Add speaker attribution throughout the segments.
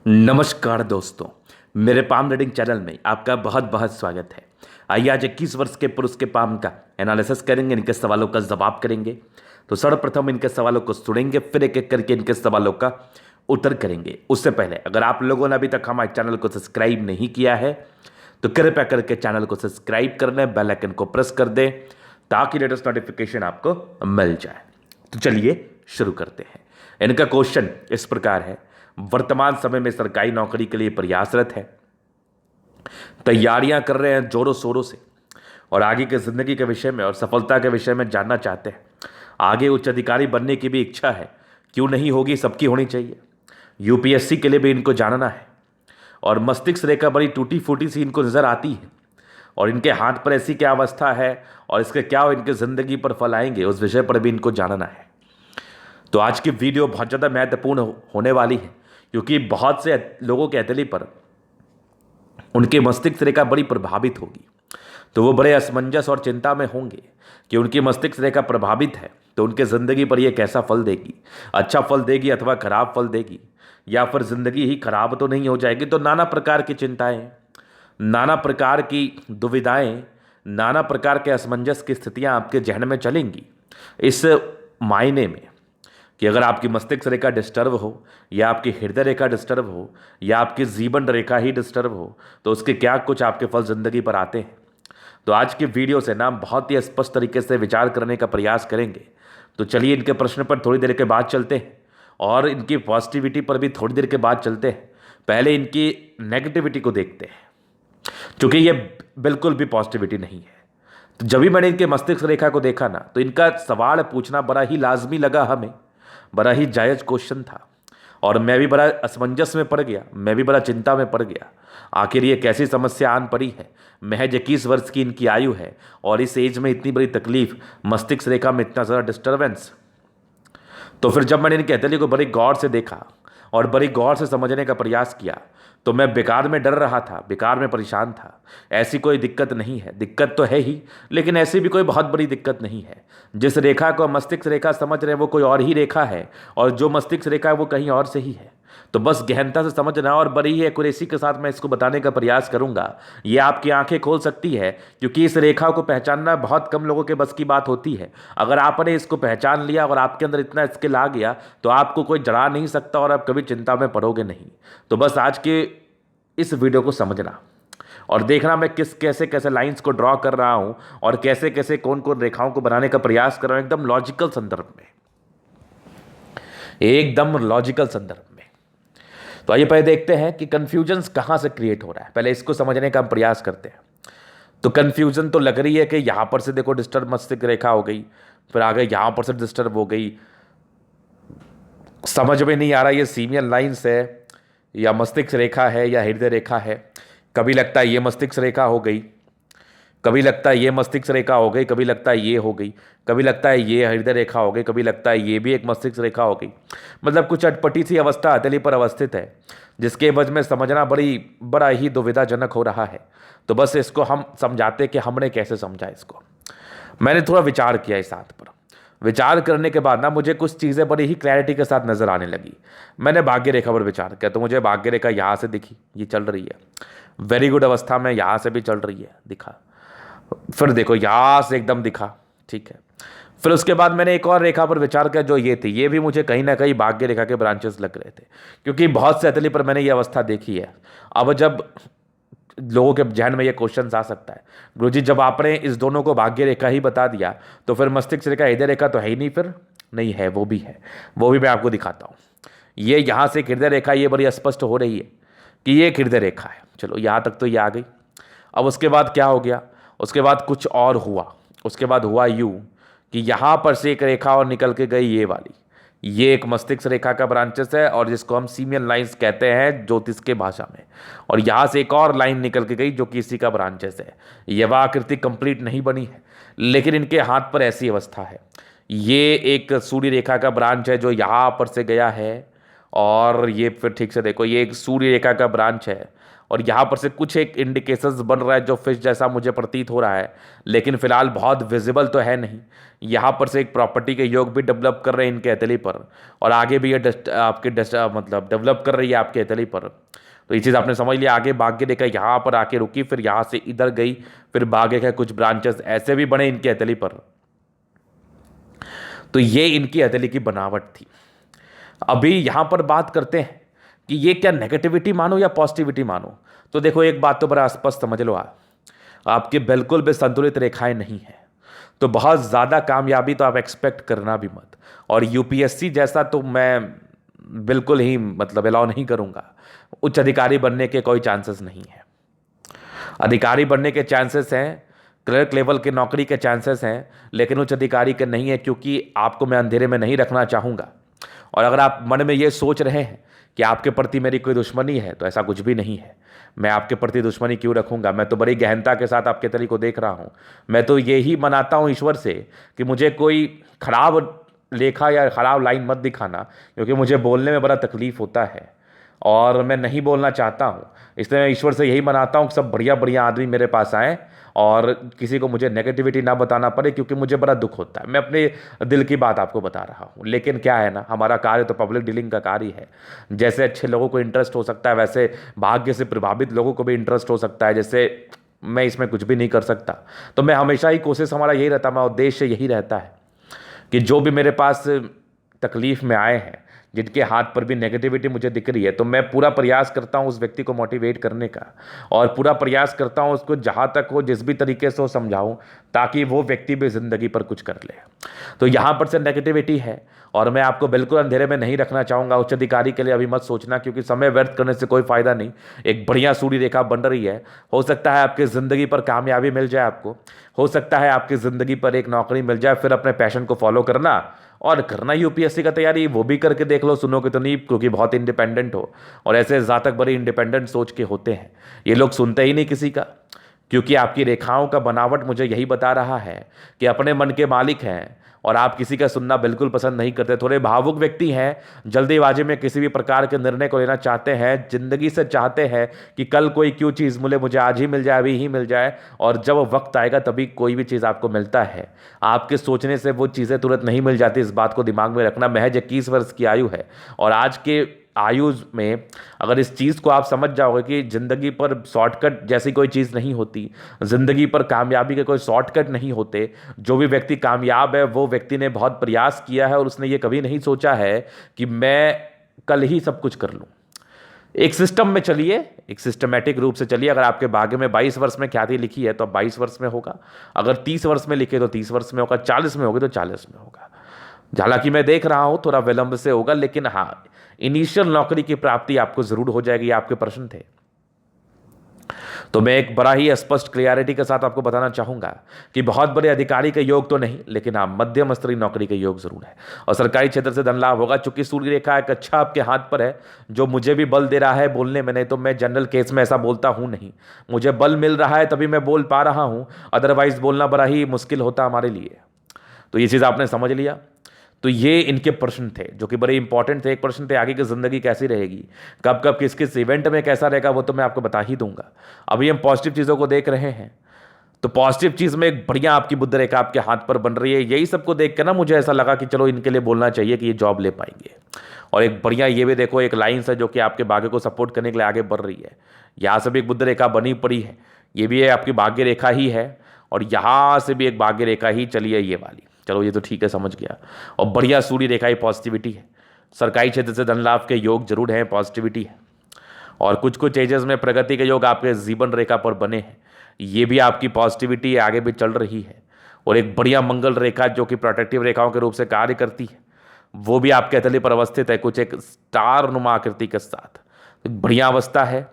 Speaker 1: नमस्कार दोस्तों, मेरे पाम रीडिंग चैनल में आपका बहुत बहुत स्वागत है। आइए आज 21 वर्ष के पुरुष के पाम का एनालिसिस करेंगे, इनके सवालों का जवाब करेंगे। तो सर्वप्रथम इनके सवालों को सुनेंगे, फिर एक एक करके इनके सवालों का उत्तर करेंगे। उससे पहले अगर आप लोगों ने अभी तक हमारे चैनल को सब्सक्राइब नहीं किया है तो कृपया करके चैनल को सब्सक्राइब कर लें, बेल आइकन को प्रेस कर दें ताकि लेटेस्ट नोटिफिकेशन आपको मिल जाए। तो चलिए शुरू करते हैं। इनका क्वेश्चन इस प्रकार है, वर्तमान समय में सरकारी नौकरी के लिए प्रयासरत है, तैयारियां कर रहे हैं जोरों शोरों से और आगे की जिंदगी के विषय में और सफलता के विषय में जानना चाहते हैं। आगे उच्च अधिकारी बनने की भी इच्छा है, क्यों नहीं होगी, सबकी होनी चाहिए। यूपीएससी के लिए भी इनको जानना है और मस्तिष्क रेखा बड़ी टूटी फूटी सी इनको नजर आती है और इनके हाथ पर ऐसी क्या अवस्था है और इसके क्या इनके जिंदगी पर फल आएंगे, उस विषय पर भी इनको जानना है। तो आज की वीडियो बहुत ज़्यादा महत्वपूर्ण होने वाली है क्योंकि बहुत से लोगों के हथेली पर उनके मस्तिष्क रेखा बड़ी प्रभावित होगी, तो वो बड़े असमंजस और चिंता में होंगे कि उनकी मस्तिष्क रेखा प्रभावित है तो उनके ज़िंदगी पर ये कैसा फल देगी, अच्छा फल देगी अथवा खराब फल देगी, या फिर ज़िंदगी ही खराब तो नहीं हो जाएगी। तो नाना प्रकार की चिंताएं, नाना प्रकार की दुविधाएं, नाना प्रकार के असमंजस की स्थितियां आपके जहन में चलेंगी। इस मायने में कि अगर आपकी मस्तिष्क रेखा डिस्टर्ब हो या आपकी हृदय रेखा डिस्टर्ब हो या आपकी जीवन रेखा ही डिस्टर्ब हो तो उसके क्या कुछ आपके फल जिंदगी पर आते हैं। तो आज की वीडियो से ना बहुत ही स्पष्ट तरीके से विचार करने का प्रयास करेंगे। तो चलिए इनके प्रश्न पर थोड़ी देर के बाद चलते हैं और इनकी पॉजिटिविटी पर भी थोड़ी देर के बाद चलते हैं। पहले इनकी नेगेटिविटी को देखते हैं क्योंकि ये बिल्कुल भी पॉजिटिविटी नहीं है। तो जब भी मैंने इनके मस्तिष्क रेखा को देखा ना तो इनका सवाल पूछना बड़ा ही लाजमी लगा, हमें बड़ा ही जायज क्वेश्चन था और मैं भी बड़ा असमंजस में पड़ गया, मैं भी बड़ा चिंता में पड़ गया। आखिर ये कैसी समस्या आन पड़ी है। महज 21 वर्ष की इनकी आयु है और इस एज में इतनी बड़ी तकलीफ, मस्तिष्क रेखा में इतना ज़्यादा डिस्टर्बेंस। तो फिर जब मैंने इनके हथेली को बड़ी गौर से देखा और बड़ी गौर से समझने का प्रयास किया तो मैं बेकार में डर रहा था, बेकार में परेशान था। ऐसी कोई दिक्कत नहीं है, दिक्कत तो है ही लेकिन ऐसी भी कोई बहुत बड़ी दिक्कत नहीं है। जिस रेखा को मस्तिष्क रेखा समझ रहे हैं वो कोई और ही रेखा है और जो मस्तिष्क रेखा है वो कहीं और से ही है। तो बस गहनता से समझना और बड़ी ही एक्यूरेसी के साथ मैं इसको बताने का प्रयास करूंगा। ये आपकी आंखें खोल सकती है क्योंकि इस रेखा को पहचानना बहुत कम लोगों के बस की बात होती है। अगर आपने इसको पहचान लिया और आपके अंदर इतना स्किल आ गया तो आपको कोई जड़ा नहीं सकता और आप कभी चिंता में पड़ोगे नहीं। तो बस आज के इस वीडियो को समझना और देखना मैं किस कैसे कैसे लाइंस को ड्रॉ कर रहा हूं और कैसे कैसे कौन कौन रेखाओं को बनाने का प्रयास कर रहा हूं, एकदम लॉजिकल संदर्भ में, एकदम लॉजिकल संदर्भ में। तो आइए पहले देखते हैं कि कंफ्यूजन कहां से क्रिएट हो रहा है, पहले इसको समझने का हम प्रयास करते हैं। तो कंफ्यूजन तो लग रही है कि यहां पर से देखो डिस्टर्ब मस्तिष्क रेखा हो गई, फिर आगे यहां पर से डिस्टर्ब हो गई, समझ में नहीं आ रहा ये सीमियल लाइंस है या मस्तिष्क रेखा है या हृदय रेखा है। कभी लगता है ये मस्तिष्क रेखा हो गई, कभी लगता है ये मस्तिष्क रेखा हो गई, कभी लगता है ये हो गई, कभी लगता है ये हृदय रेखा हो गई, कभी लगता है ये भी एक मस्तिष्क रेखा हो गई। मतलब कुछ अटपटी सी अवस्था हथेली पर अवस्थित है जिसके एवज में समझना बड़ा ही दुविधाजनक हो रहा है। तो बस इसको हम समझाते कि हमने कैसे समझा इसको। मैंने थोड़ा विचार किया इस बात पर, विचार करने के बाद ना मुझे कुछ चीज़ें बड़ी ही क्लैरिटी के साथ नजर आने लगी। मैंने भाग्य रेखा पर विचार किया तो मुझे भाग्य रेखा यहाँ से दिखी, ये चल रही है वेरी गुड अवस्था में, यहाँ से भी चल रही है, दिखा। फिर देखो यहाँ से एकदम दिखा, ठीक है। फिर उसके बाद मैंने एक और रेखा पर विचार किया जो ये थी, ये भी मुझे कहीं ना कहीं भाग्य रेखा के ब्रांचेस लग रहे थे क्योंकि बहुत से हथेली पर मैंने ये अवस्था देखी है। अब जब लोगों के जहन में ये क्वेश्चन आ सकता है, गुरुजी जब आपने इस दोनों को भाग्य रेखा ही बता दिया तो फिर मस्तिष्क रेखा हृदय रेखा तो है ही नहीं, फिर नहीं है, वो भी है, वो भी मैं आपको दिखाता हूँ। ये यहाँ से हृदय रेखा ये बड़ी स्पष्ट हो रही है कि ये हृदय रेखा है। चलो यहाँ तक तो ये आ गई। अब उसके बाद क्या हो गया, उसके बाद कुछ और हुआ। उसके बाद हुआ यूँ कि यहाँ पर से एक रेखा और निकल के गई ये वाली, ये एक मस्तिष्क रेखा का ब्रांचेस है और जिसको हम सीमियन लाइंस कहते हैं ज्योतिष के भाषा में। और यहाँ से एक और लाइन निकल के गई जो कि इसी का ब्रांचेस है। यह आकृति कंप्लीट नहीं बनी है लेकिन इनके हाथ पर ऐसी अवस्था है। ये एक सूर्य रेखा का ब्रांच है जो यहाँ पर से गया है और ये फिर ठीक से देखो ये एक सूर्य रेखा का ब्रांच है और यहाँ पर से कुछ एक इंडिकेशंस बन रहा है जो फिश जैसा मुझे प्रतीत हो रहा है, लेकिन फिलहाल बहुत विजिबल तो है नहीं। यहाँ पर से एक प्रॉपर्टी के योग भी डेवलप कर रहे हैं इनके हथेली पर, और आगे भी ये मतलब डेवलप कर रही है आपके हथेली पर। तो ये चीज़ आपने समझ लिया। आगे भाग के देखा, यहाँ पर आके रुकी, फिर यहाँ से इधर गई, फिर भागे गए, कुछ ब्रांचेस ऐसे भी बने इनके हथेली पर। तो ये इनकी हथेली की बनावट थी। अभी यहाँ पर बात करते हैं कि ये क्या नेगेटिविटी मानो या पॉजिटिविटी मानो। तो देखो, एक बात तो बड़ा स्पष्ट समझ लो, आपके बिल्कुल भी संतुलित रेखाएं नहीं है, तो बहुत ज़्यादा कामयाबी तो आप एक्सपेक्ट करना भी मत। और यूपीएससी जैसा तो मैं बिल्कुल ही मतलब अलाउ नहीं करूँगा। उच्च अधिकारी बनने के कोई चांसेस नहीं है। अधिकारी बनने के चांसेस हैं, क्लर्क लेवल की नौकरी के चांसेस हैं, लेकिन उच्च अधिकारी के नहीं है, क्योंकि आपको मैं अंधेरे में नहीं रखना चाहूँगा। और अगर आप मन में ये सोच रहे हैं कि आपके प्रति मेरी कोई दुश्मनी है, तो ऐसा कुछ भी नहीं है। मैं आपके प्रति दुश्मनी क्यों रखूंगा? मैं तो बड़ी गहनता के साथ आपके तरीके को देख रहा हूँ। मैं तो यही मनाता हूँ ईश्वर से कि मुझे कोई खराब लेखा या खराब लाइन मत दिखाना, क्योंकि मुझे बोलने में बड़ा तकलीफ होता है और मैं नहीं बोलना चाहता हूँ। इसलिए मैं ईश्वर से यही मनाता हूँ कि सब बढ़िया बढ़िया आदमी मेरे पास आएँ और किसी को मुझे नेगेटिविटी ना बताना पड़े, क्योंकि मुझे बड़ा दुख होता है। मैं अपने दिल की बात आपको बता रहा हूँ। लेकिन क्या है ना, हमारा कार्य तो पब्लिक डीलिंग का कार्य है। जैसे अच्छे लोगों को इंटरेस्ट हो सकता है, वैसे भाग्य से प्रभावित लोगों को भी इंटरेस्ट हो सकता है। जैसे मैं इसमें कुछ भी नहीं कर सकता। तो मैं हमेशा ही कोशिश, हमारा यही रहता है, हमारा उद्देश्य यही रहता है कि जो भी मेरे पास तकलीफ में आए हैं, जिनके हाथ पर भी नेगेटिविटी मुझे दिख रही है, तो मैं पूरा प्रयास करता हूँ उस व्यक्ति को मोटिवेट करने का, और पूरा प्रयास करता हूँ उसको जहाँ तक हो, जिस भी तरीके से हो समझाऊँ, ताकि वो व्यक्ति भी ज़िंदगी पर कुछ कर ले। तो यहाँ पर से नेगेटिविटी है, और मैं आपको बिल्कुल अंधेरे में नहीं रखना चाहूँगा। उच्च अधिकारी के लिए अभी मत सोचना, क्योंकि समय व्यर्थ करने से कोई फायदा नहीं। एक बढ़िया सूर्य रेखा बन रही है। हो सकता है आपकी ज़िंदगी पर कामयाबी मिल जाए आपको, हो सकता है आपकी ज़िंदगी पर एक नौकरी मिल जाए। फिर अपने पैशन को फॉलो करना और करना यूपीएससी का तैयारी, वो भी करके देख लो। सुनोगे तो नहीं, क्योंकि बहुत इंडिपेंडेंट हो, और ऐसे जातक बड़े इंडिपेंडेंट सोच के होते हैं। ये लोग सुनते ही नहीं किसी का, क्योंकि आपकी रेखाओं का बनावट मुझे यही बता रहा है कि अपने मन के मालिक हैं, और आप किसी का सुनना बिल्कुल पसंद नहीं करते। थोड़े भावुक व्यक्ति हैं, जल्दीबाजी में किसी भी प्रकार के निर्णय को लेना चाहते हैं, जिंदगी से चाहते हैं कि कल कोई क्यों चीज़ मिले, मुझे आज ही मिल जाए, अभी ही मिल जाए। और जब वक्त आएगा तभी कोई भी चीज़ आपको मिलता है। आपके सोचने से वो चीज़ें तुरंत नहीं मिल जाती, इस बात को दिमाग में रखना। महज 21 वर्ष की आयु है, और आज के आयु में अगर इस चीज़ को आप समझ जाओगे कि ज़िंदगी पर शॉर्टकट जैसी कोई चीज़ नहीं होती, ज़िंदगी पर कामयाबी के कोई शॉर्टकट नहीं होते। जो भी व्यक्ति कामयाब है, वो व्यक्ति ने बहुत प्रयास किया है, और उसने ये कभी नहीं सोचा है कि मैं कल ही सब कुछ कर लूँ। एक सिस्टम में चलिए, एक सिस्टमेटिक रूप से चलिए। अगर आपके भाग्य में 22 वर्ष में ख्याति लिखी है तो अब 22 वर्ष में होगा, अगर 30 वर्ष में लिखे तो 30 वर्ष में होगा, 40 में होगी तो 40 में होगा। हालांकि मैं देख रहा हूं थोड़ा विलंब से होगा, लेकिन हाँ, इनिशियल नौकरी की प्राप्ति आपको जरूर हो जाएगी। आपके प्रश्न थे, तो मैं एक बड़ा ही स्पष्ट क्लियरिटी के साथ आपको बताना चाहूंगा कि बहुत बड़े अधिकारी के योग तो नहीं, लेकिन हाँ, मध्यम स्तरीय नौकरी के योग जरूर है, और सरकारी क्षेत्र से धन लाभ होगा। चूंकि सूर्य रेखा एक अच्छा आपके हाथ पर है, जो मुझे भी बल दे रहा है बोलने में। नहीं तो मैं जनरल केस में ऐसा बोलता हूं नहीं, मुझे बल मिल रहा है तभी मैं बोल पा रहा हूं, अदरवाइज बोलना बड़ा ही मुश्किल होता हमारे लिए। तो ये चीज़ आपने समझ लिया। तो ये इनके प्रश्न थे जो कि बड़े इंपॉर्टेंट थे। एक प्रश्न थे, आगे की जिंदगी कैसी रहेगी, कब कब किस किस इवेंट में कैसा रहेगा, वो तो मैं आपको बता ही दूंगा। अभी हम पॉजिटिव चीज़ों को देख रहे हैं, तो पॉजिटिव चीज़ में एक बढ़िया आपकी बुद्ध रेखा आपके हाथ पर बन रही है। यही सबको देख के ना मुझे ऐसा लगा कि चलो इनके लिए बोलना चाहिए कि ये जॉब ले पाएंगे। और एक बढ़िया ये भी देखो, एक लाइन है जो कि आपके भाग्य को सपोर्ट करने के लिए आगे बढ़ रही है। यहाँ से भी एक बुद्ध रेखा बनी पड़ी है, ये भी है आपकी भाग्य रेखा ही है, और यहाँ से भी एक भाग्य रेखा ही चली है, ये वाली। चलो ये तो ठीक है, समझ गया। और बढ़िया सूर्य रेखा ही पॉजिटिविटी है। सरकारी क्षेत्र से धन लाभ के योग जरूर हैं, पॉजिटिविटी है। और कुछ कुछ एजेस में प्रगति के योग आपके जीवन रेखा पर बने हैं, ये भी आपकी पॉजिटिविटी आगे भी चल रही है। और एक बढ़िया मंगल रेखा जो कि प्रोटेक्टिव रेखाओं के रूप से कार्य करती है, वो भी आपके हथेली पर अवस्थित है, कुछ एक स्टार नुमा आकृति के साथ। बढ़िया अवस्था है।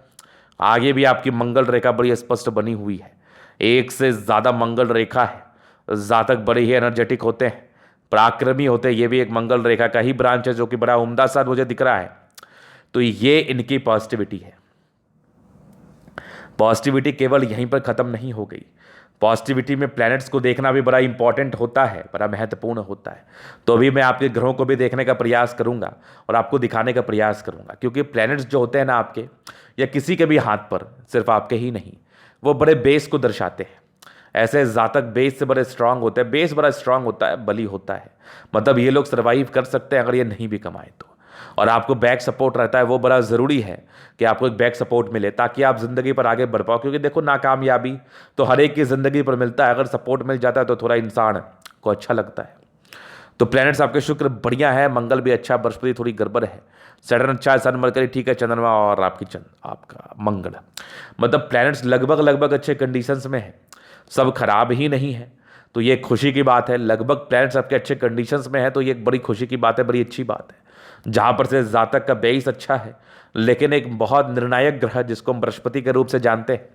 Speaker 1: आगे भी आपकी मंगल रेखा बड़ी स्पष्ट बनी हुई है, एक से ज़्यादा मंगल रेखा है। जातक बड़े ही एनर्जेटिक होते हैं, पराक्रमी होते हैं। ये भी एक मंगल रेखा का ही ब्रांच है जो कि बड़ा उम्दा सा मुझे दिख रहा है। तो ये इनकी पॉजिटिविटी है। पॉजिटिविटी केवल यहीं पर खत्म नहीं हो गई। पॉजिटिविटी में प्लैनेट्स को देखना भी बड़ा इंपॉर्टेंट होता है, बड़ा महत्वपूर्ण होता है। तो अभी मैं आपके ग्रहों को भी देखने का प्रयास करूंगा और आपको दिखाने का प्रयास करूंगा, क्योंकि प्लैनेट्स जो होते हैं ना आपके या किसी के भी हाथ पर, सिर्फ आपके ही नहीं, वो बड़े बेस को दर्शाते हैं। ऐसे जातक बेस से बड़े स्ट्रांग होते हैं, बेस बड़ा स्ट्रांग होता है, बली होता है, मतलब ये लोग सर्वाइव कर सकते हैं अगर ये नहीं भी कमाए तो। और आपको बैक सपोर्ट रहता है, वो बड़ा ज़रूरी है कि आपको एक बैक सपोर्ट मिले ताकि आप ज़िंदगी पर आगे बढ़ पाओ। क्योंकि देखो, नाकामयाबी तो हर एक की ज़िंदगी पर मिलता है, अगर सपोर्ट मिल जाता है तो थोड़ा इंसान को अच्छा लगता है। तो प्लैनेट्स आपके शुक्र बढ़िया है, मंगल भी अच्छा, बृहस्पति थोड़ी गड़बड़ है, सैटर्न अच्छा है, सन मरकरी ठीक है, चंद्रमा और आपका मंगल, मतलब प्लैनेट्स लगभग लगभग अच्छे कंडीशंस में है, सब खराब ही नहीं है। तो ये खुशी की बात है, लगभग प्लैनेट्स आपके अच्छे कंडीशंस में है, तो ये एक बड़ी खुशी की बात है, बड़ी अच्छी बात है। जहाँ पर से जातक का बेस अच्छा है, लेकिन एक बहुत निर्णायक ग्रह जिसको हम बृहस्पति के रूप से जानते हैं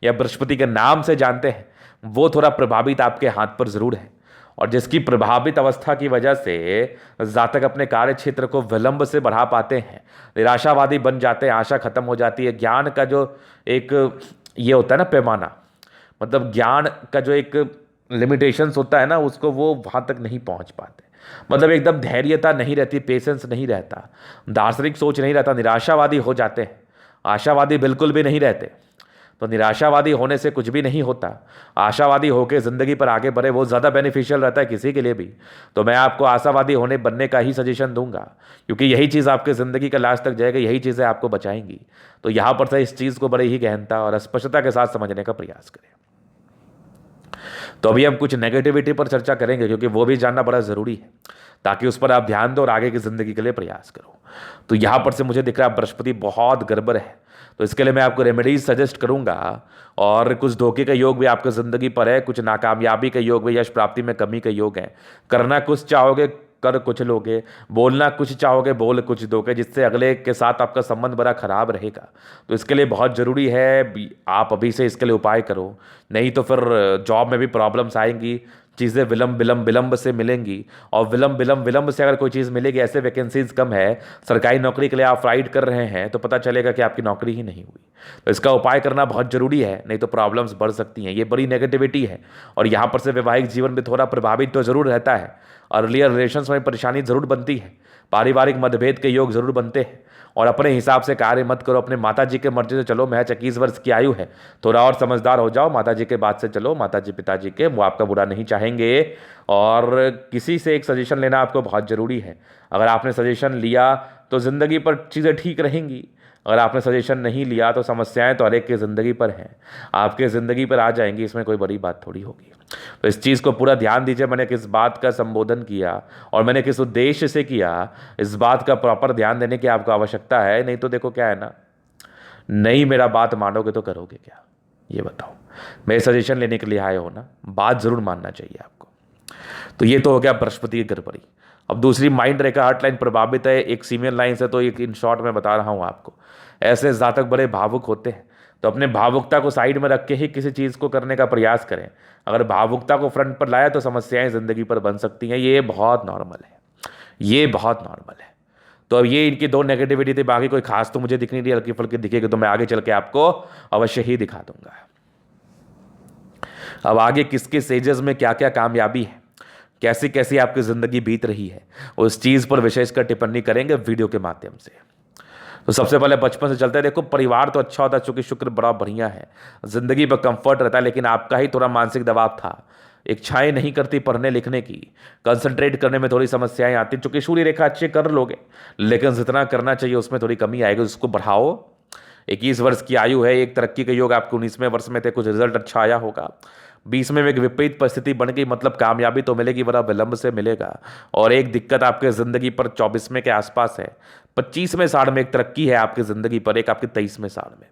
Speaker 1: या बृहस्पति के नाम से जानते हैं, वो थोड़ा प्रभावित आपके हाथ पर जरूर है। और जिसकी प्रभावित अवस्था की वजह से जातक अपने कार्य क्षेत्र को विलंब से बढ़ा पाते हैं, निराशावादी बन जाते हैं, आशा खत्म हो जाती है। ज्ञान का जो एक ये होता है ना पैमाना, मतलब ज्ञान का जो एक लिमिटेशंस होता है ना, उसको वो वहाँ तक नहीं पहुँच पाते, मतलब एकदम धैर्यता नहीं रहती, पेशेंस नहीं रहता, दार्शनिक सोच नहीं रहता, निराशावादी हो जाते हैं, आशावादी बिल्कुल भी नहीं रहते। तो निराशावादी होने से कुछ भी नहीं होता, आशावादी होकर ज़िंदगी पर आगे बढ़े, वो ज़्यादा बेनिफिशियल रहता है किसी के लिए भी। तो मैं आपको आशावादी होने बनने का ही सजेशन दूंगा, क्योंकि यही चीज़ आपके ज़िंदगी का लास्ट तक जाएगा, यही चीज़ें आपको बचाएंगी। तो यहाँ पर से इस चीज़ को बड़े ही गहनता और स्पष्टता के साथ समझने का प्रयास करें। तो अभी हम कुछ नेगेटिविटी पर चर्चा करेंगे, क्योंकि वो भी जानना बड़ा ज़रूरी है, ताकि उस पर आप ध्यान दो और आगे की ज़िंदगी के लिए प्रयास करो। तो यहाँ पर से मुझे दिख रहा है बृहस्पति बहुत गड़बड़ है, तो इसके लिए मैं आपको रेमेडीज सजेस्ट करूंगा। और कुछ धोखे का योग भी आपकी ज़िंदगी पर है, कुछ नाकामयाबी का योग भी, यश प्राप्ति में कमी का योग है। करना कुछ चाहोगे कर कुछ लोगे, बोलना कुछ चाहोगे बोल कुछ दोगे, जिससे अगले के साथ आपका संबंध बड़ा खराब रहेगा। तो इसके लिए बहुत ज़रूरी है आप अभी से इसके लिए उपाय करो, नहीं तो फिर जॉब में भी प्रॉब्लम्स आएंगी, चीज़ें विलंब से मिलेंगी। और विलंब से अगर कोई चीज़ मिलेगी, ऐसे वैकेंसीज कम है, सरकारी नौकरी के लिए आप फाइट कर रहे हैं, तो पता चलेगा कि आपकी नौकरी ही नहीं हुई। तो इसका उपाय करना बहुत ज़रूरी है, नहीं तो प्रॉब्लम्स बढ़ सकती हैं। ये बड़ी नेगेटिविटी है। और यहाँ पर से वैवाहिक जीवन भी थोड़ा प्रभावित तो ज़रूर रहता है, अर्लियर रिलेशंस में परेशानी ज़रूर बनती है, पारिवारिक मतभेद के योग ज़रूर बनते हैं। और अपने हिसाब से कार्य मत करो, अपने माता जी के मर्जी से चलो। महज 21 वर्ष की आयु है, थोड़ा और समझदार हो जाओ, माता जी के बात से चलो, माता जी पिताजी के, वो आपका बुरा नहीं चाहेंगे। और किसी से एक सजेशन लेना आपको बहुत ज़रूरी है। अगर आपने सजेशन लिया तो ज़िंदगी पर चीज़ें ठीक रहेंगी, अगर आपने सजेशन नहीं लिया तो समस्याएं तो हर एक की ज़िंदगी पर हैं, आपके ज़िंदगी पर आ जाएंगी, इसमें कोई बड़ी बात थोड़ी होगी। तो इस चीज़ को पूरा ध्यान दीजिए, मैंने किस बात का संबोधन किया और मैंने किस उद्देश्य से किया, इस बात का प्रॉपर ध्यान देने की आपको आवश्यकता है। नहीं तो देखो क्या है ना, नहीं मेरा बात मानोगे तो करोगे क्या, ये बताओ। मेरे सजेशन लेने के लिए आए हो ना, बात ज़रूर मानना चाहिए आपको। तो ये तो हो गया बृहस्पति की गड़बड़ी। अब दूसरी माइंड रेखा हर्ट लाइन प्रभावित है, एक सीमियन लाइन से, तो एक इन शॉर्ट में बता रहा हूँ आपको। ऐसे जातक बड़े भावुक होते हैं, तो अपने भावुकता को साइड में रख के ही किसी चीज़ को करने का प्रयास करें। अगर भावुकता को फ्रंट पर लाया तो समस्याएं ज़िंदगी पर बन सकती हैं, ये बहुत नॉर्मल है, ये बहुत नॉर्मल है। तो अब ये इनकी दो नेगेटिविटी थी, बाकी कोई खास तो मुझे दिख नहीं रही, हल्की फुल्की दिखेगी तो मैं आगे चल के आपको अवश्य ही दिखा दूंगा। अब आगे किसके स्टेजेस में क्या क्या कामयाबी है, कैसी कैसी आपकी ज़िंदगी बीत रही है, उस चीज़ पर विशेषकर टिप्पणी करेंगे वीडियो के माध्यम से। तो सबसे पहले बचपन से चलते हैं। देखो, परिवार तो अच्छा होता है, चूंकि शुक्र बड़ा बढ़िया है, ज़िंदगी पर कंफर्ट रहता है, लेकिन आपका ही थोड़ा मानसिक दबाव था, इच्छाएं नहीं करती पढ़ने लिखने की, कंसंट्रेट करने में थोड़ी समस्याएं आती। चूंकि सूर्य रेखा अच्छे कर लोगे, लेकिन जितना करना चाहिए उसमें थोड़ी कमी आएगी, उसको बढ़ाओ। 21 वर्ष की आयु है, एक तरक्की के योग आपके 19वें वर्ष में थे, कुछ रिजल्ट अच्छा आया होगा। 20 में एक विपरीत परिस्थिति बन गई, मतलब कामयाबी तो मिलेगी, बड़ा विलंब से मिलेगा। और एक दिक्कत आपके ज़िंदगी पर 24वें के आसपास है। 25वें साल में एक तरक्की है आपकी ज़िंदगी पर, एक आपके 23वें साल में।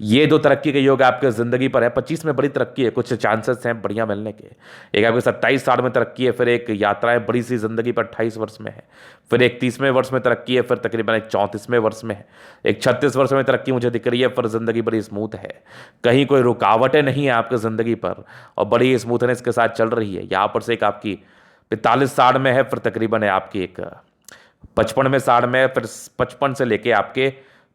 Speaker 1: ये दो तरक्की के योग आपके ज़िंदगी पर है। 25 में बड़ी तरक्की है, कुछ चांसेस हैं बढ़िया मिलने के। एक आपके 27 साल में तरक्की है, फिर एक यात्राएं बड़ी सी ज़िंदगी पर 28 वर्ष में है, फिर एक 30वें वर्ष में तरक्की है, फिर तकरीबन एक 34वें वर्ष में है, एक 36 वर्ष में तरक्की मुझे दिख रही है, फिर ज़िंदगी बड़ी स्मूथ है, कहीं कोई रुकावटें नहीं है आपकी ज़िंदगी पर और बड़ी स्मूथनेस के साथ चल रही है। यहाँ पर से एक आपकी 45 साल में है, फिर तकरीबन है आपकी एक 55वें साल में, फिर 55 से लेके आपके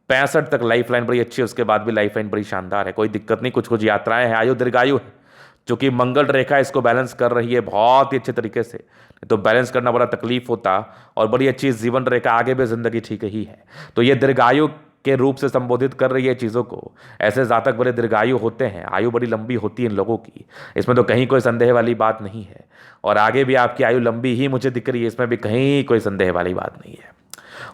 Speaker 1: 65 तक लाइफ लाइन बड़ी अच्छी है, उसके बाद भी लाइफ लाइन बड़ी शानदार है, कोई दिक्कत नहीं। कुछ कुछ यात्राएं हैं, आयु दीर्घायु है, चूंकि मंगल रेखा इसको बैलेंस कर रही है बहुत ही अच्छे तरीके से, तो बैलेंस करना बड़ा तकलीफ होता। और बड़ी अच्छी जीवन रेखा, आगे भी जिंदगी ठीक ही है, तो ये दीर्घायु के रूप से संबोधित कर रही है चीज़ों को। ऐसे जातक बड़े दीर्घायु होते हैं, आयु बड़ी लंबी होती है इन लोगों की, इसमें तो कहीं कोई संदेह वाली बात नहीं है। और आगे भी आपकी आयु लंबी ही मुझे दिख रही है, इसमें भी कहीं कोई संदेह वाली बात नहीं है।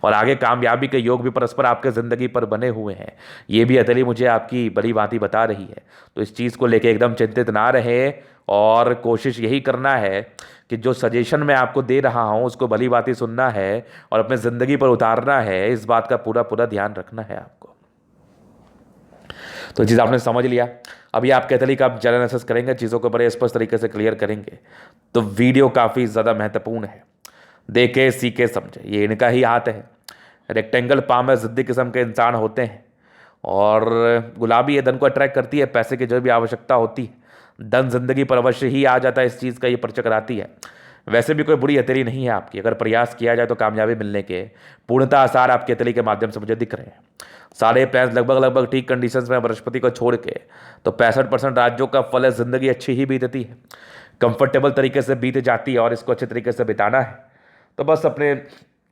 Speaker 1: और आगे कामयाबी के योग भी परस्पर आपके ज़िंदगी पर बने हुए हैं, ये भी हथेली मुझे आपकी बड़ी बात ही बता रही है। तो इस चीज़ को लेके एकदम चिंतित ना रहे, और कोशिश यही करना है कि जो सजेशन मैं आपको दे रहा हूँ उसको भली बात ही सुनना है और अपने ज़िंदगी पर उतारना है। इस बात का पूरा पूरा ध्यान रखना है आपको। तो चीज़ आपने समझ लिया। अभी आप कहते हैं कि आप जल एनालिसिस करेंगे, चीज़ों को बड़े स्पष्ट तरीके से क्लियर करेंगे, तो वीडियो काफ़ी ज़्यादा महत्वपूर्ण है। देखे सीखे समझे, ये इनका ही हाथ है। रेक्टेंगल पाम में ज़िद्दी किस्म के इंसान होते हैं, और गुलाबी ये धन को अट्रैक्ट करती है, पैसे की जो भी आवश्यकता होती है धन जिंदगी पर अवश्य ही आ जाता है, इस चीज़ का ये परिचय कराती है। वैसे भी कोई बुरी हथेली नहीं है आपकी, अगर प्रयास किया जाए तो कामयाबी मिलने के पूर्णतः आसार आपकी हथेली के माध्यम से मुझे दिख रहे हैं। सारे प्लान्स लगभग ठीक कंडीशंस में बृहस्पति को छोड़ के, तो 65% राज्यों का फल है, जिंदगी अच्छी ही बीतती है, कंफर्टेबल तरीके से बीत जाती है, और इसको अच्छे तरीके से बिताना है तो बस अपने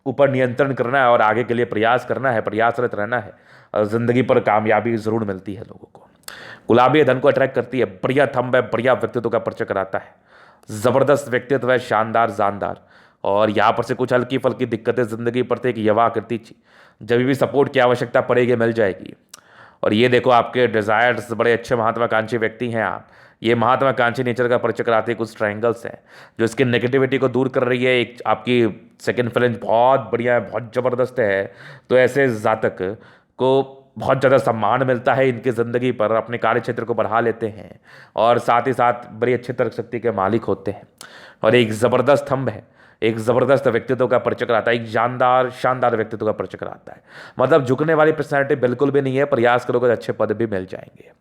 Speaker 1: ऊपर नियंत्रण करना है और आगे के लिए प्रयास करना है, प्रयासरत रहना है, और ज़िंदगी पर कामयाबी ज़रूर मिलती है लोगों को। गुलाबी धन को अट्रैक्ट करती है, बढ़िया थंब है, बढ़िया व्यक्तित्व का परिचय कराता है, ज़बरदस्त व्यक्तित्व है, शानदार जानदार। और यहाँ पर से कुछ हल्की फल्की दिक्कतें ज़िंदगी पर थे कि यवा करती थी, जब भी सपोर्ट की आवश्यकता पड़ेगी मिल जाएगी। और ये देखो आपके डिज़ायर्स, बड़े अच्छे महत्वाकांक्षी व्यक्ति हैं आप। ये महत्वाकांक्षी नेचर का परिचय कराते हैं कुछ ट्रायंगल्स हैं जो इसकी नेगेटिविटी को दूर कर रही है। एक आपकी सेकंड फ्लेंज बहुत बढ़िया है, बहुत ज़बरदस्त है, तो ऐसे जातक को बहुत ज़्यादा सम्मान मिलता है इनकी ज़िंदगी पर, अपने कार्य क्षेत्र को बढ़ा लेते हैं, और साथ ही साथ बड़ी अच्छी तर्क शक्ति के मालिक होते हैं। और एक ज़बरदस्त स्तंभ है, एक ज़बरदस्त व्यक्तित्व का परिचय कराता है, एक शानदार शानदार व्यक्तित्व का परिचय कराता है। मतलब झुकने वाली पर्सनैलिटी बिल्कुल भी नहीं है, प्रयास करोगे तो अच्छे पद भी मिल जाएंगे।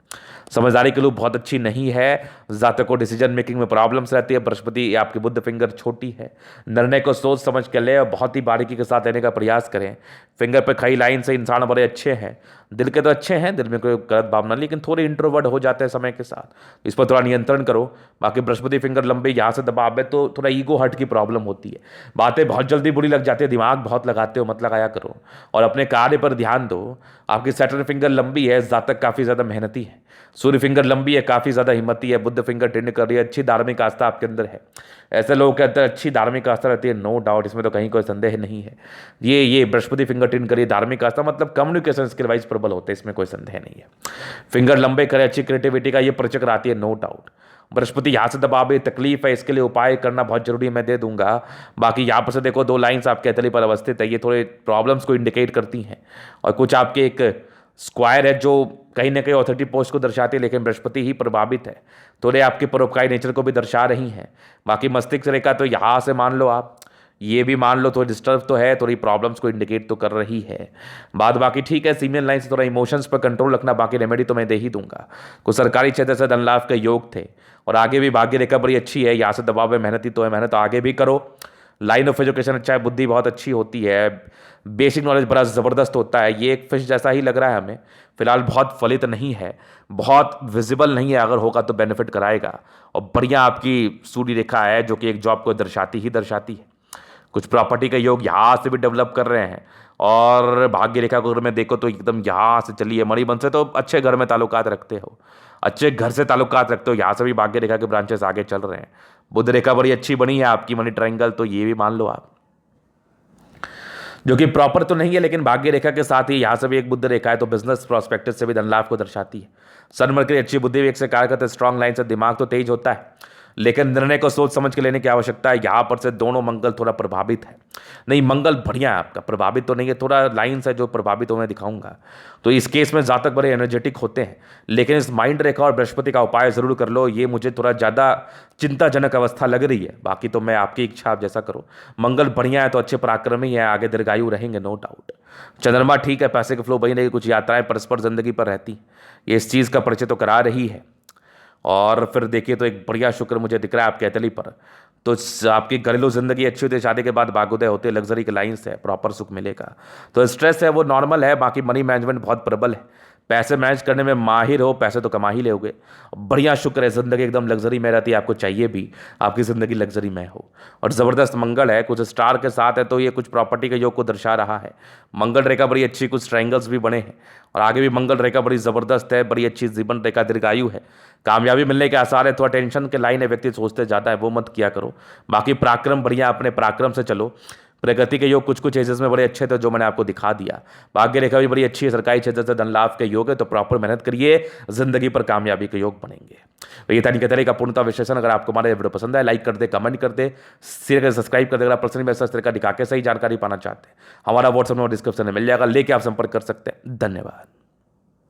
Speaker 1: समझदारी के लोग बहुत अच्छी नहीं है, जातक को डिसीजन मेकिंग में प्रॉब्लम्स रहती है, बृहस्पति आपकी बुद्ध फिंगर छोटी है, निर्णय को सोच समझ के ले और बहुत ही बारीकी के साथ लेने का प्रयास करें। फिंगर पे खई लाइन से इंसान बड़े अच्छे हैं, दिल के तो अच्छे हैं, दिल में कोई गलत भावना, लेकिन थोड़े इंट्रोवर्ट हो जाते हैं समय के साथ, इस पर थोड़ा नियंत्रण करो। बाकी बृहस्पति फिंगर लंबे यहाँ से दबाव है तो थोड़ा ईगो हर्ट की प्रॉब्लम होती है, बातें बहुत जल्दी बुरी लग जाती है, दिमाग बहुत लगाते हो, मत लगाया करो और अपने कार्य पर ध्यान दो। आपकी सैटर्न फिंगर लंबी है, जातक काफ़ी ज़्यादा मेहनती है, सूर्य फिंगर लंबी है, काफ़ी ज़्यादा हिम्मती है, बुद्ध फिंगर टेंड कर रही है, अच्छी धार्मिक आस्था आपके अंदर है। ऐसे लोगों के अंदर अच्छी धार्मिक आस्था रहती है, नो डाउट, इसमें तो कहीं कोई संदेह नहीं है। ये बृहस्पति फिंगर टेंड करिए, धार्मिक आस्था मतलब कम्युनिकेशन स्किल वाइज प्रबल होते हैं, इसमें कोई संदेह नहीं है। फिंगर लंबे करे, अच्छी क्रिएटिविटी का ये परिचय कराती है, नो डाउट। बृहस्पति यहाँ से दबावे, तकलीफ है, इसके लिए उपाय करना बहुत जरूरी है, मैं दे दूंगा। बाकी यहाँ पर से देखो 2 लाइन्स आपके हथेली पर अवस्थित है, ये थोड़े प्रॉब्लम्स को इंडिकेट करती हैं, और कुछ आपके एक स्क्वायर है जो कहीं ना कहीं ऑथोरिटी पोस्ट को दर्शाती है, लेकिन बृहस्पति ही प्रभावित है, थोड़े आपके परोपकारी नेचर को भी दर्शा रही हैं। बाकी मस्तिष्क रेखा तो यहाँ से मान लो आप, ये भी मान लो थोड़ी डिस्टर्ब तो है, थोड़ी प्रॉब्लम्स को इंडिकेट तो कर रही है। बाद बाकी ठीक है, सीमियन लाइन से थोड़ा इमोशंस पर कंट्रोल रखना, बाकी रेमेडी तो मैं दे ही दूंगा। कुछ सरकारी क्षेत्र से धन लाभ के योग थे, और आगे भी भाग्य रेखा बड़ी अच्छी है, यहाँ से दबाव है, मेहनती तो है, मेहनत आगे भी करो। लाइन ऑफ एजुकेशन अच्छा है, बुद्धि बहुत अच्छी होती है, बेसिक नॉलेज बड़ा ज़बरदस्त होता है। ये एक फिश जैसा ही लग रहा है हमें, फिलहाल बहुत फलित नहीं है, बहुत विजिबल नहीं है, अगर होगा तो बेनिफिट कराएगा। और बढ़िया आपकी सूर्य रेखा है जो कि एक जॉब को दर्शाती है। कुछ प्रॉपर्टी का योग यहाँ से भी डेवलप कर रहे हैं, और भाग्य रेखा को अगर मैं देखो तो एकदम यहाँ से चली है, मणिबंध से तो अच्छे घर में ताल्लुकात रखते हो, अच्छे घर से ताल्लुकात रखते हो, यहाँ से भी भाग्य रेखा के ब्रांचेस आगे चल रहे हैं। बुध रेखा बड़ी अच्छी बनी है आपकी, मनी ट्रायंगल, तो ये भी मान लो आप, जो कि प्रॉपर तो नहीं है, लेकिन भाग्य रेखा के साथ ही यहाँ से भी एक बुद्ध रेखा है, तो बिजनेस प्रोस्पेक्टिव से भी धन लाभ को दर्शाती है। सन मरकरी अच्छी बुद्धि विवेक से कार्य करते, स्ट्रॉन्ग लाइन से दिमाग तो तेज होता है, लेकिन निर्णय को सोच समझ के लेने की आवश्यकता है। यहाँ पर से दोनों मंगल थोड़ा प्रभावित है, नहीं मंगल बढ़िया है आपका, प्रभावित तो नहीं है, थोड़ा लाइन्स है जो प्रभावित हो, मैं दिखाऊंगा। तो इस केस में जातक बड़े एनर्जेटिक होते हैं, लेकिन इस माइंड रेखा और बृहस्पति का उपाय जरूर कर लो, ये मुझे थोड़ा ज़्यादा चिंताजनक अवस्था लग रही है। बाकी तो मैं आपकी इच्छा, आप जैसा करो। मंगल बढ़िया है तो अच्छे पराक्रमी है, आगे दीर्घायु रहेंगे, नो डाउट। चंद्रमा ठीक है, पैसे के फ्लो बनी रहेगी, कुछ यात्राएं परस्पर जिंदगी पर रहती, ये इस चीज़ का परिचय तो करा रही है। और फिर देखिए तो एक बढ़िया शुक्र मुझे दिख रहा है आपके हथेली पर, तो आपकी घरेलू जिंदगी अच्छी होती है, शादी के बाद भाग्योदय होते, लग्जरी के लाइन्स है, प्रॉपर सुख मिलेगा। तो स्ट्रेस है वो नॉर्मल है, बाकी मनी मैनेजमेंट बहुत प्रबल है, पैसे मैनेज करने में माहिर हो, पैसे तो कमा ही लोगे। बढ़िया, शुक्र है, ज़िंदगी एकदम लग्जरी में रहती है, आपको चाहिए भी आपकी ज़िंदगी लग्जरी में हो। और ज़बरदस्त मंगल है, कुछ स्टार के साथ है, तो ये कुछ प्रॉपर्टी के योग को दर्शा रहा है। मंगल रेखा बड़ी अच्छी, कुछ ट्रायंगल्स भी बने हैं और आगे भी मंगल रेखा बड़ी ज़बरदस्त है, बड़ी अच्छी जीवन रेखा, दीर्घायु है, कामयाबी मिलने के आसार है। थोड़ा टेंशन के लाइन है, व्यक्ति सोचते जाता है, वो मत किया करो। बाकी पराक्रम बढ़िया, अपने पराक्रम से चलो। प्रगति के योग कुछ कुछ एजेस में बड़े अच्छे थे जो मैंने आपको दिखा दिया। भाग्य रेखा भी बड़ी अच्छी है, सरकारी क्षेत्र से धन लाभ के योग है, तो प्रॉपर मेहनत करिए, जिंदगी पर कामयाबी के योग बनेंगे। तो ये था इनके तरह का पूर्णता विश्लेषण। अगर आपको हमारा वीडियो पसंद है, लाइक कर दे, कमेंट कर दे, शेयर कर, सब्सक्राइब कर दे। अगर आप पर्सनली मेरे साथ इस तरह का दिखा के सही जानकारी पाना चाहते हैं, हमारा व्हाट्सएप नंबर डिस्क्रिप्शन में मिल जाएगा, लेके आप संपर्क कर सकते हैं। धन्यवाद।